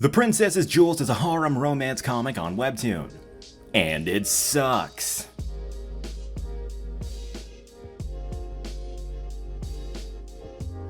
The Princess's Jewels is a harem romance comic on Webtoon. And it sucks.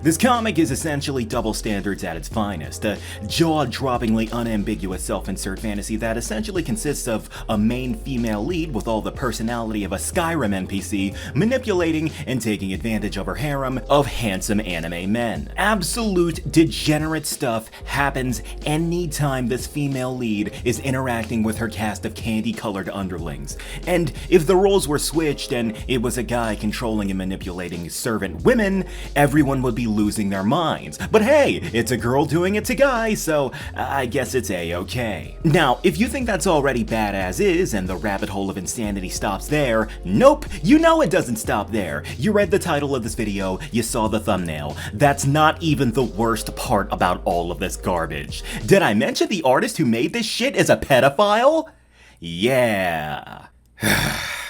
This comic is essentially double standards at its finest, a jaw-droppingly unambiguous self-insert fantasy that essentially consists of a main female lead with all the personality of a Skyrim NPC manipulating and taking advantage of her harem of handsome anime men. Absolute degenerate stuff happens anytime this female lead is interacting with her cast of candy-colored underlings. And if the roles were switched and it was a guy controlling and manipulating servant women, everyone would be losing their minds. But hey, it's a girl doing it to guys, so I guess it's a-okay. Now, if you think that's already bad as is and the rabbit hole of insanity stops there, nope, you know it doesn't stop there. You read the title of this video, you saw the thumbnail. That's not even the worst part about all of this garbage. Did I mention the artist who made this shit is a pedophile? Yeah.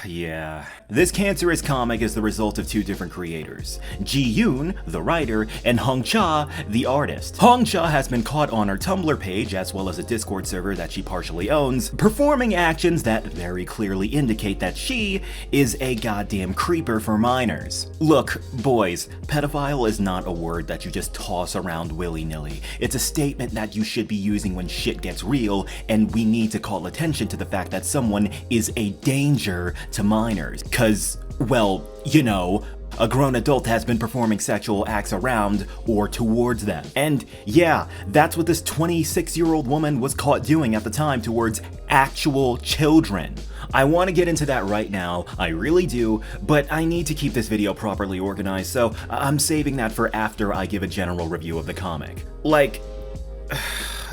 Yeah. This cancerous comic is the result of two different creators, Ji-yoon, the writer, and Hong-cha, the artist. Hong-cha has been caught on her Tumblr page, as well as a Discord server that she partially owns, performing actions that very clearly indicate that she is a goddamn creeper for minors. Look, boys, pedophile is not a word that you just toss around willy-nilly. It's a statement that you should be using when shit gets real, and we need to call attention to the fact that someone is a danger to minors. Cause, well, you know, a grown adult has been performing sexual acts around or towards them. And yeah, that's what this 26-year-old woman was caught doing at the time towards actual children. I want to get into that right now, I really do, but I need to keep this video properly organized, so I'm saving that for after I give a general review of the comic. Like,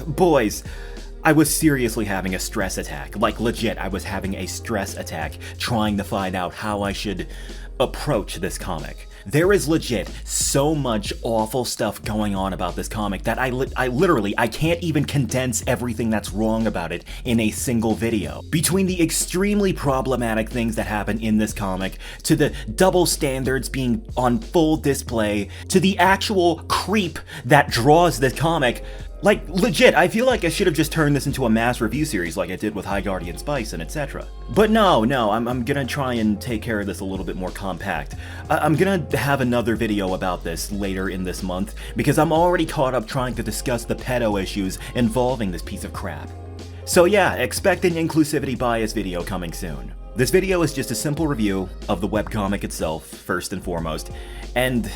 boys, I was seriously having a stress attack. Like, legit, I was having a stress attack trying to find out how I should approach this comic. There is legit so much awful stuff going on about this comic that I literally can't even condense everything that's wrong about it in a single video. Between the extremely problematic things that happen in this comic, to the double standards being on full display, to the actual creep that draws this comic, like, legit, I feel like I should have just turned this into a mass review series like I did with High Guardian Spice and etc. But no, I'm gonna try and take care of this a little bit more compact. I'm gonna have another video about this later in this month, because I'm already caught up trying to discuss the pedo issues involving this piece of crap. So yeah, expect an inclusivity bias video coming soon. This video is just a simple review of the webcomic itself, first and foremost, and,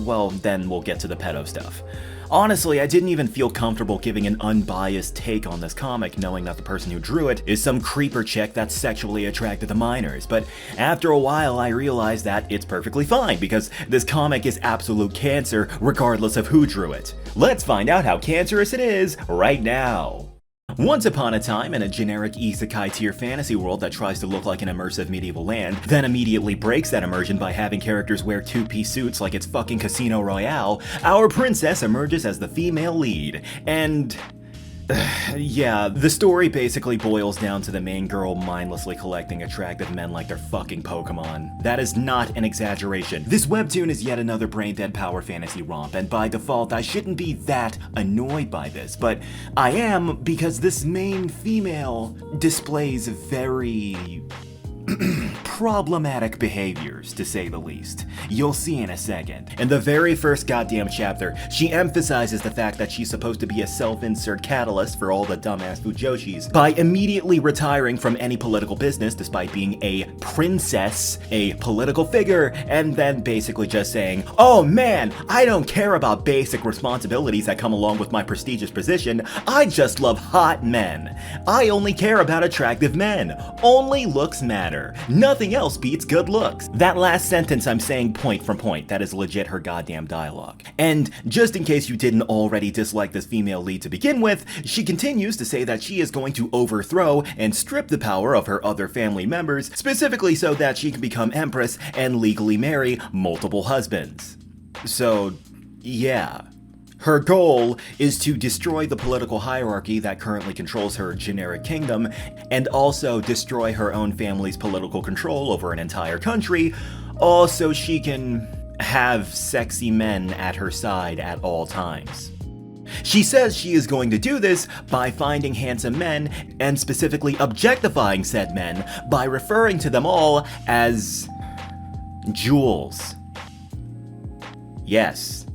well, then we'll get to the pedo stuff. Honestly, I didn't even feel comfortable giving an unbiased take on this comic, knowing that the person who drew it is some creeper chick that's sexually attracted to minors, but after a while I realized that it's perfectly fine, because this comic is absolute cancer regardless of who drew it. Let's find out how cancerous it is right now. Once upon a time, in a generic isekai tier fantasy world that tries to look like an immersive medieval land, then immediately breaks that immersion by having characters wear two-piece suits like it's fucking Casino Royale, our princess emerges as the female lead, and yeah, the story basically boils down to the main girl mindlessly collecting attractive men like they're fucking Pokemon. That is not an exaggeration. This webtoon is yet another brain-dead power fantasy romp, and by default I shouldn't be that annoyed by this, but I am, because this main female displays very problematic behaviors, to say the least. You'll see in a second. In the very first goddamn chapter, she emphasizes the fact that she's supposed to be a self-insert catalyst for all the dumbass fujoshis by immediately retiring from any political business despite being a princess, a political figure, and then basically just saying, oh man, I don't care about basic responsibilities that come along with my prestigious position, I just love hot men. I only care about attractive men. Only looks matter. Nothing else beats good looks. That last sentence I'm saying point for point, that is legit her goddamn dialogue. And just in case you didn't already dislike this female lead to begin with, she continues to say that she is going to overthrow and strip the power of her other family members, specifically so that she can become empress and legally marry multiple husbands. So, yeah. Her goal is to destroy the political hierarchy that currently controls her generic kingdom, and also destroy her own family's political control over an entire country, all so she can have sexy men at her side at all times. She says she is going to do this by finding handsome men and specifically objectifying said men by referring to them all as jewels. Yes,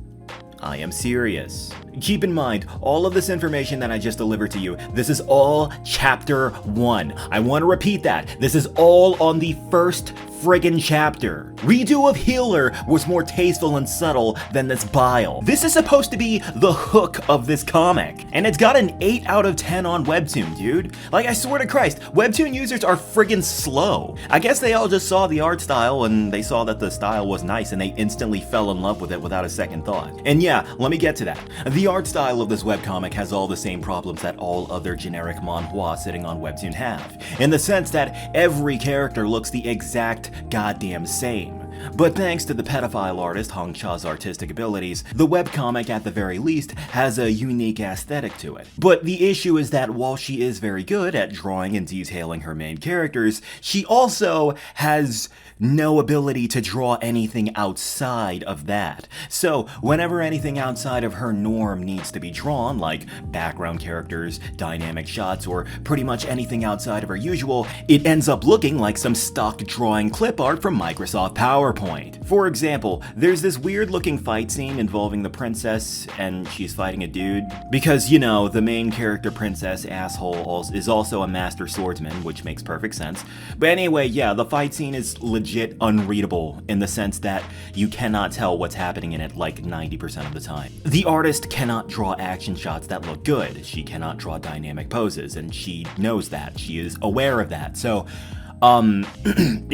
I am serious. Keep in mind, all of this information that I just delivered to you, this is all Chapter 1. I want to repeat that. This is all on the first friggin' chapter. Redo of Healer was more tasteful and subtle than this bile. This is supposed to be the hook of this comic, and it's got an 8 out of 10 on Webtoon, dude. Like, I swear to Christ, Webtoon users are friggin' slow. I guess they all just saw the art style and they saw that the style was nice and they instantly fell in love with it without a second thought. And yeah, let me get to that. The art style of this webcomic has all the same problems that all other generic manhwa sitting on Webtoon have, in the sense that every character looks the exact goddamn same. But thanks to the pedophile artist Hong Cha's artistic abilities, the webcomic at the very least has a unique aesthetic to it. But the issue is that while she is very good at drawing and detailing her main characters, she also has no ability to draw anything outside of that. So whenever anything outside of her norm needs to be drawn, like background characters, dynamic shots, or pretty much anything outside of her usual, it ends up looking like some stock drawing clip art from Microsoft PowerPoint. For example, there's this weird looking fight scene involving the princess and she's fighting a dude. Because, you know, the main character princess asshole is also a master swordsman, which makes perfect sense. But anyway, yeah, the fight scene is legit unreadable in the sense that you cannot tell what's happening in it like 90% of the time. The artist cannot draw action shots that look good. She cannot draw dynamic poses, and she knows that. She is aware of that. So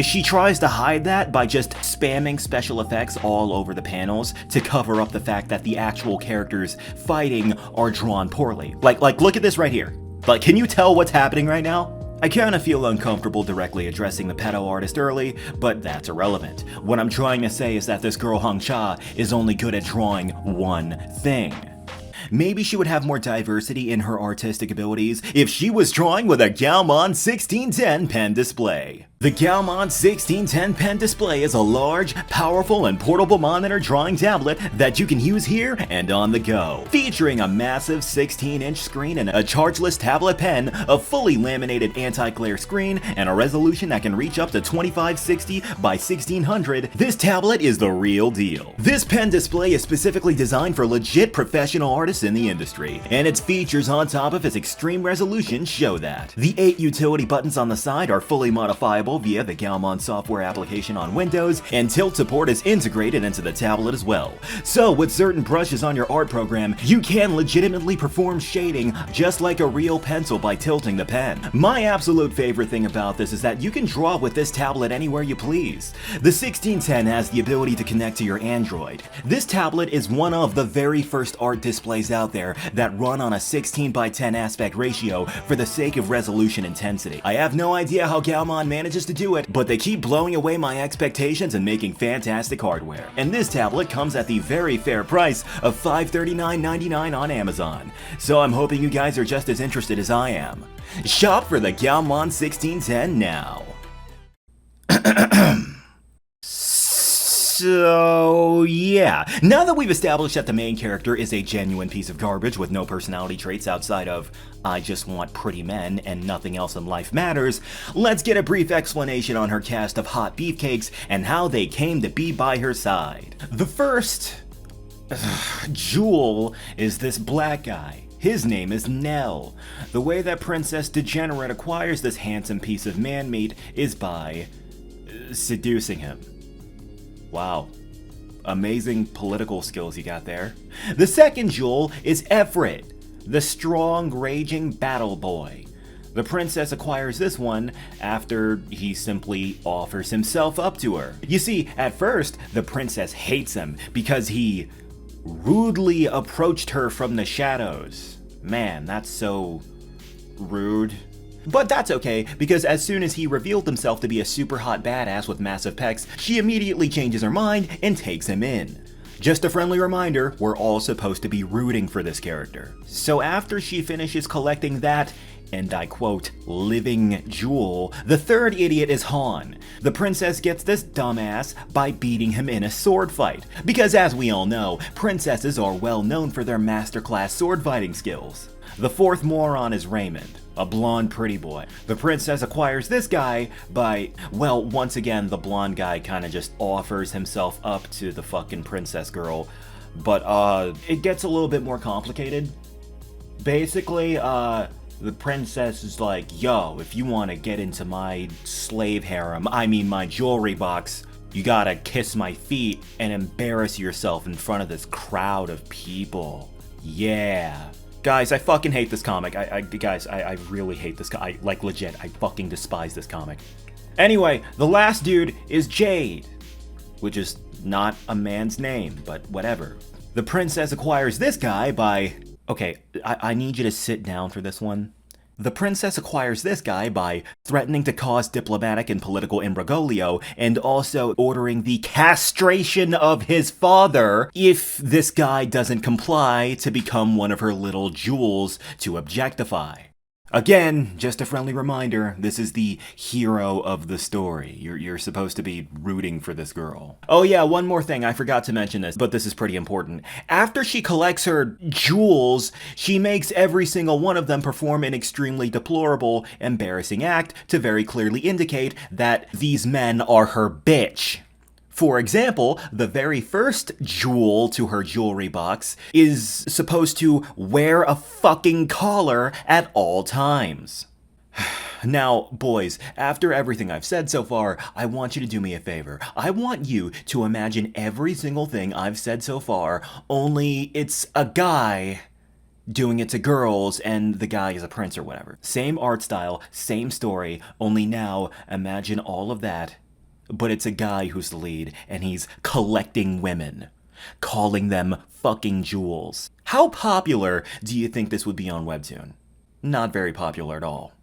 she tries to hide that by just spamming special effects all over the panels to cover up the fact that the actual characters fighting are drawn poorly. Like look at this right here. Like, can you tell what's happening right now? I kinda feel uncomfortable directly addressing the pedo artist early, but that's irrelevant. What I'm trying to say is that this girl Hong Cha is only good at drawing one thing. Maybe she would have more diversity in her artistic abilities if she was drawing with a GAOMON 1610 pen display. The GAOMON 1610 pen display is a large, powerful, and portable monitor drawing tablet that you can use here and on the go. Featuring a massive 16-inch screen and a chargeless tablet pen, a fully laminated anti-glare screen, and a resolution that can reach up to 2560 by 1600, this tablet is the real deal. This pen display is specifically designed for legit professional artists in the industry, and its features on top of its extreme resolution show that. The 8 utility buttons on the side are fully modifiable via the GAOMON software application on Windows, and tilt support is integrated into the tablet as well. So with certain brushes on your art program, you can legitimately perform shading just like a real pencil by tilting the pen. My absolute favorite thing about this is that you can draw with this tablet anywhere you please. The 1610 has the ability to connect to your Android. This tablet is one of the very first art displays out there that run on a 16:10 aspect ratio for the sake of resolution intensity. I have no idea how GAOMON manages to do it, but they keep blowing away my expectations and making fantastic hardware. And this tablet comes at the very fair price of $539.99 on Amazon. So I'm hoping you guys are just as interested as I am. Shop for the GAOMON 1610 now. So yeah, now that we've established that the main character is a genuine piece of garbage with no personality traits outside of I just want pretty men and nothing else in life matters, let's get a brief explanation on her cast of hot beefcakes and how they came to be by her side. The first jewel is this black guy. His name is Nell. The way that Princess Degenerate acquires this handsome piece of man meat is by seducing him. Wow. Amazing political skills you got there. The second jewel is Everett, the strong, raging battle boy. The princess acquires this one after he simply offers himself up to her. You see, at first, the princess hates him because he rudely approached her from the shadows. Man, that's so rude. But that's okay, because as soon as he revealed himself to be a super hot badass with massive pecs, she immediately changes her mind and takes him in. Just a friendly reminder, we're all supposed to be rooting for this character. So after she finishes collecting that and I quote, living jewel, the third idiot is Han. The princess gets this dumbass by beating him in a sword fight, because as we all know, princesses are well known for their masterclass sword fighting skills. The fourth moron is Raymond, a blonde pretty boy. The princess acquires this guy by, well, once again, the blonde guy kind of just offers himself up to the fucking princess girl, but it gets a little bit more complicated. Basically, the princess is like, yo, if you want to get into my slave harem, I mean my jewelry box, you gotta kiss my feet and embarrass yourself in front of this crowd of people. Yeah. Guys, I fucking hate this comic. I really hate this comic. Like, legit, I fucking despise this comic. Anyway, the last dude is Jade, which is not a man's name, but whatever. The princess acquires this guy by... Okay, I need you to sit down for this one. The princess acquires this guy by threatening to cause diplomatic and political imbroglio and also ordering the castration of his father if this guy doesn't comply to become one of her little jewels to objectify. Again, just a friendly reminder, this is the hero of the story. You're supposed to be rooting for this girl. Oh yeah, one more thing, I forgot to mention this, but this is pretty important. After she collects her jewels, she makes every single one of them perform an extremely deplorable, embarrassing act to very clearly indicate that these men are her bitch. For example, the very first jewel to her jewelry box is supposed to wear a fucking collar at all times. Now, boys, after everything I've said so far, I want you to do me a favor. I want you to imagine every single thing I've said so far, only it's a guy doing it to girls and the guy is a prince or whatever. Same art style, same story, only now imagine all of that. But it's a guy who's the lead, and he's collecting women, calling them fucking jewels. How popular do you think this would be on Webtoon? Not very popular at all.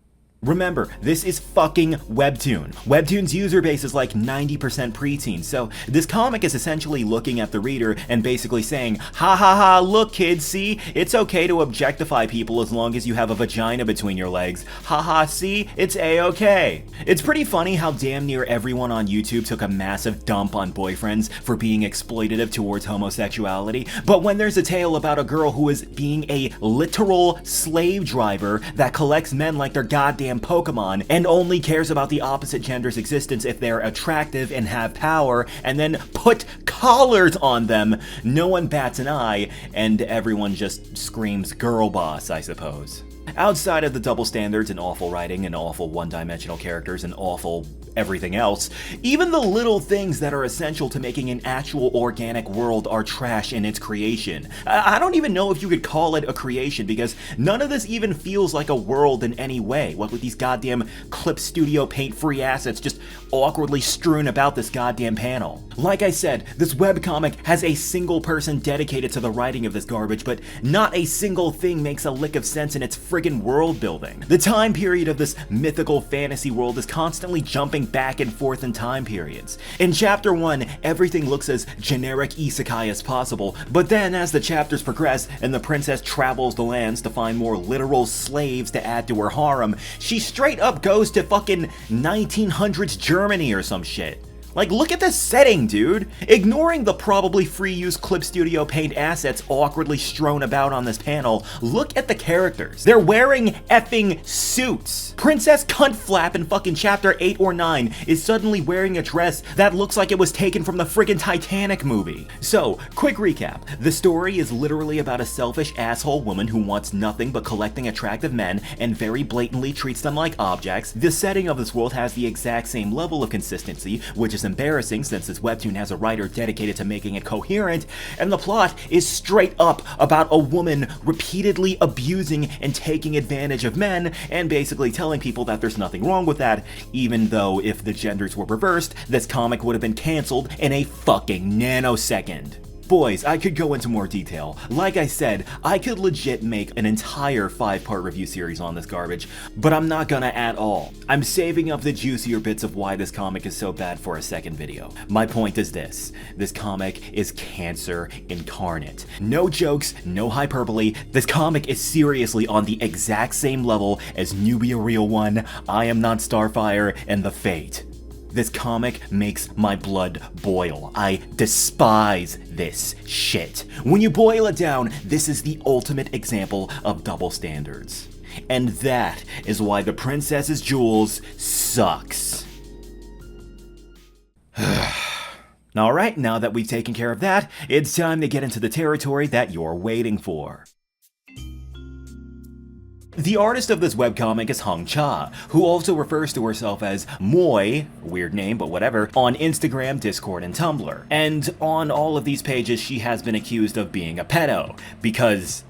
Remember, this is fucking Webtoon. Webtoon's user base is like 90% preteen, so this comic is essentially looking at the reader and basically saying, ha ha ha, look kids, see? It's okay to objectify people as long as you have a vagina between your legs. Ha ha, see? It's a-okay. It's pretty funny how damn near everyone on YouTube took a massive dump on boyfriends for being exploitative towards homosexuality, but when there's a tale about a girl who is being a literal slave driver that collects men like they're goddamn Pokemon and only cares about the opposite gender's existence if they're attractive and have power, and then put collars on them, no one bats an eye, and everyone just screams girl boss, I suppose. Outside of the double standards and awful writing and awful one-dimensional characters and awful everything else, even the little things that are essential to making an actual organic world are trash in its creation. I don't even know if you could call it a creation because none of this even feels like a world in any way, what with these goddamn Clip Studio Paint free assets just awkwardly strewn about this goddamn panel. Like I said, this webcomic has a single person dedicated to the writing of this garbage, but not a single thing makes a lick of sense in its friggin' world building. The time period of this mythical fantasy world is constantly jumping back and forth in time periods. In chapter 1, everything looks as generic isekai as possible, but then as the chapters progress and the princess travels the lands to find more literal slaves to add to her harem, she straight up goes to fucking 1900s Germany or some shit. Like, look at this setting, dude! Ignoring the probably free-use Clip Studio Paint assets awkwardly strewn about on this panel, look at the characters. They're wearing effing suits! Princess Cunt Flap in fucking chapter 8 or 9 is suddenly wearing a dress that looks like it was taken from the friggin' Titanic movie. So, quick recap. The story is literally about a selfish asshole woman who wants nothing but collecting attractive men and very blatantly treats them like objects. The setting of this world has the exact same level of consistency, which is embarrassing since this webtoon has a writer dedicated to making it coherent, and the plot is straight up about a woman repeatedly abusing and taking advantage of men and basically telling people that there's nothing wrong with that, even though if the genders were reversed, this comic would have been cancelled in a fucking nanosecond. boys, I could go into more detail. Like I said, I could legit make an entire 5-part review series on this garbage, but I'm not gonna at all. I'm saving up the juicier bits of why this comic is so bad for a second video. My point is this comic is cancer incarnate. No jokes, no hyperbole, this comic is seriously on the exact same level as Nubia Real 1, I Am Not Starfire, and The Fate. This comic makes my blood boil. I despise this shit. When you boil it down, this is the ultimate example of double standards. And that is why The Princess's Jewels sucks. Alright, now that we've taken care of that, it's time to get into the territory that you're waiting for. The artist of this webcomic is Hung Cha, who also refers to herself as Moi, weird name but whatever, on Instagram, Discord, and Tumblr. And on all of these pages she has been accused of being a pedo, because,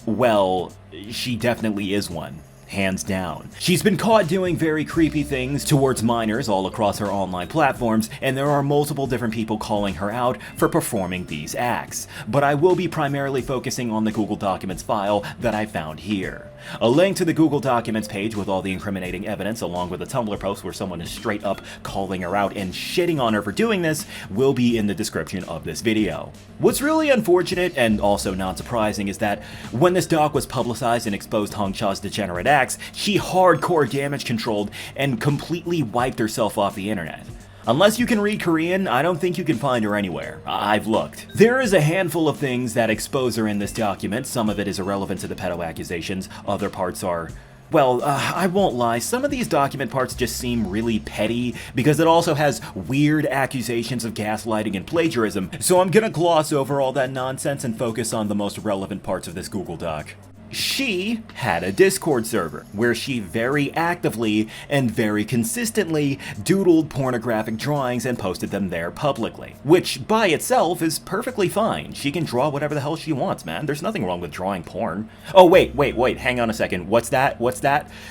well, she definitely is one. Hands down. She's been caught doing very creepy things towards minors all across her online platforms, and there are multiple different people calling her out for performing these acts. But I will be primarily focusing on the Google Documents file that I found here. A link to the Google Documents page with all the incriminating evidence, along with a Tumblr post where someone is straight up calling her out and shitting on her for doing this, will be in the description of this video. What's really unfortunate, and also not surprising, is that when this doc was publicized and exposed Hung Cha's degenerate acts, she hardcore damage controlled and completely wiped herself off the internet. Unless you can read Korean, I don't think you can find her anywhere. I've looked. There is a handful of things that expose her in this document. Some of it is irrelevant to the pedo accusations, other parts are... Well, I won't lie, some of these document parts just seem really petty, because it also has weird accusations of gaslighting and plagiarism, so I'm gonna gloss over all that nonsense and focus on the most relevant parts of this Google Doc. She had a Discord server where she very actively and very consistently doodled pornographic drawings and posted them there publicly, which by itself is perfectly fine. She can draw whatever the hell she wants, man. There's nothing wrong with drawing porn. Oh, wait, hang on a second. What's that?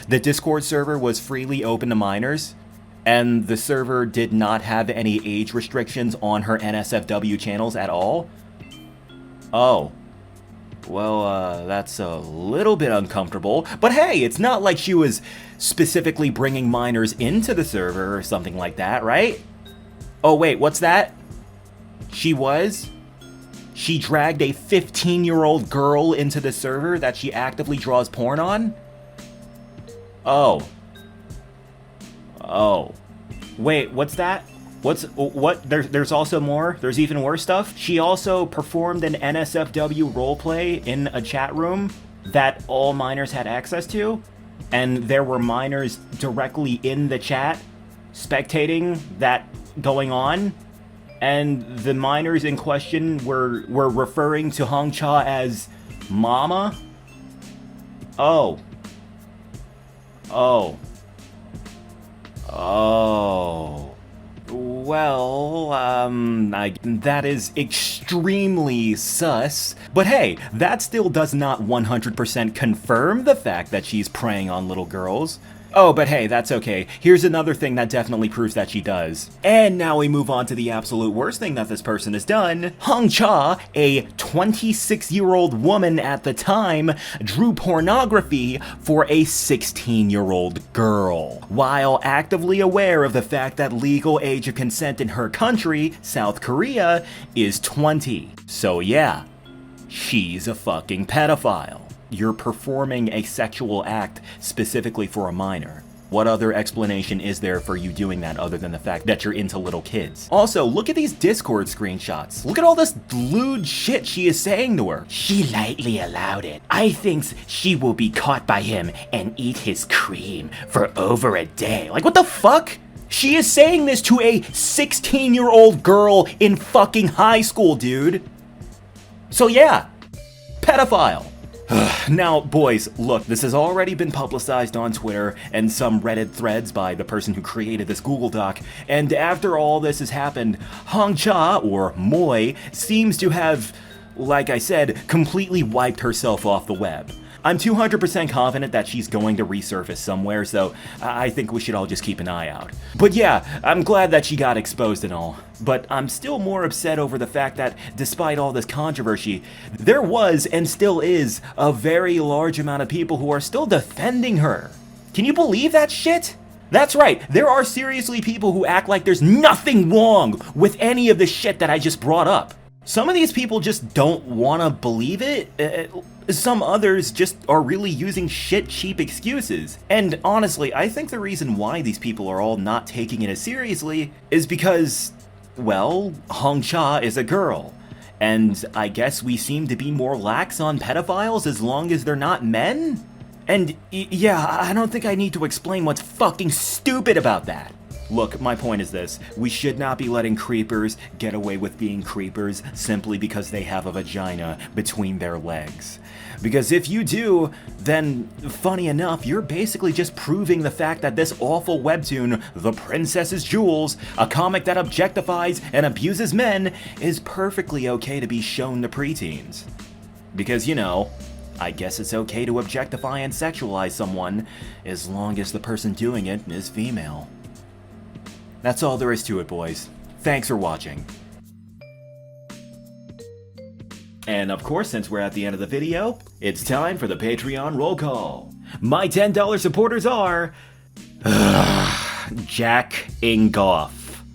The Discord server was freely open to minors? And the server did not have any age restrictions on her NSFW channels at all? Oh. Well, that's a little bit uncomfortable, but hey, it's not like she was specifically bringing minors into the server or something like that, right? Oh wait, what's that? She was? She dragged a 15-year-old girl into the server that she actively draws porn on? Oh. Wait, what's that? What? There's also more? There's even worse stuff? She also performed an NSFW roleplay in a chat room that all minors had access to, and there were minors directly in the chat spectating that going on, and the minors in question were referring to Hung Cha as Mama? Oh. Well, that is extremely sus. But hey, that still does not 100% confirm the fact that she's preying on little girls. Oh, but hey, that's okay. Here's another thing that definitely proves that she does. And now we move on to the absolute worst thing that this person has done. Hung Cha, a 26-year-old woman at the time, drew pornography for a 16-year-old girl, while actively aware of the fact that legal age of consent in her country, South Korea, is 20. So yeah, she's a fucking pedophile. You're performing a sexual act specifically for a minor. What other explanation is there for you doing that other than the fact that you're into little kids? Also, look at these Discord screenshots. Look at all this lewd shit she is saying to her. She lightly allowed it. I thinks she will be caught by him and eat his cream for over a day. Like, what the fuck? She is saying this to a 16-year-old girl in fucking high school, dude. So yeah, pedophile. Now, boys, look, this has already been publicized on Twitter and some Reddit threads by the person who created this Google Doc, and after all this has happened, Hung Cha, or Moi, seems to have, like I said, completely wiped herself off the web. I'm 200% confident that she's going to resurface somewhere, so I think we should all just keep an eye out. But yeah, I'm glad that she got exposed and all. But I'm still more upset over the fact that despite all this controversy, there was and still is a very large amount of people who are still defending her. Can you believe that shit? That's right, there are seriously people who act like there's nothing wrong with any of the shit that I just brought up. Some of these people just don't want to believe it. Some others just are really using shit cheap excuses. And honestly, I think the reason why these people are all not taking it as seriously is because, well, Hong Cha is a girl. And I guess we seem to be more lax on pedophiles as long as they're not men? And yeah, I don't think I need to explain what's fucking stupid about that. Look, my point is this. We should not be letting creepers get away with being creepers simply because they have a vagina between their legs. Because if you do, then, funny enough, you're basically just proving the fact that this awful webtoon, The Princess's Jewels, a comic that objectifies and abuses men, is perfectly okay to be shown to preteens. Because, you know, I guess it's okay to objectify and sexualize someone as long as the person doing it is female. That's all there is to it, boys. Thanks for watching. And of course, since we're at the end of the video, it's time for the Patreon roll call. My $10 supporters are... Jack Ingoff.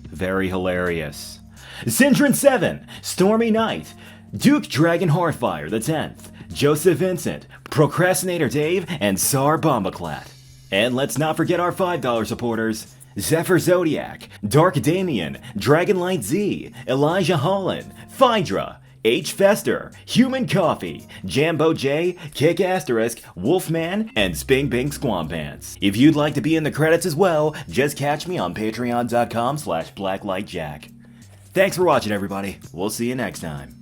Very hilarious. Syndrin7, Stormy Knight, Duke Dragon Heartfire the 10th, Joseph Vincent, Procrastinator Dave, and Sar Bombaclat. And let's not forget our $5 supporters. Zephyr Zodiac, Dark Damien, Dragonlight Z, Elijah Holland, Phaedra, H. Fester, Human Coffee, Jambo J, Kick Asterisk, Wolfman, and Sping Bing Squam Pants. If you'd like to be in the credits as well, just catch me on patreon.com/blacklightjack. Thanks for watching, everybody. We'll see you next time.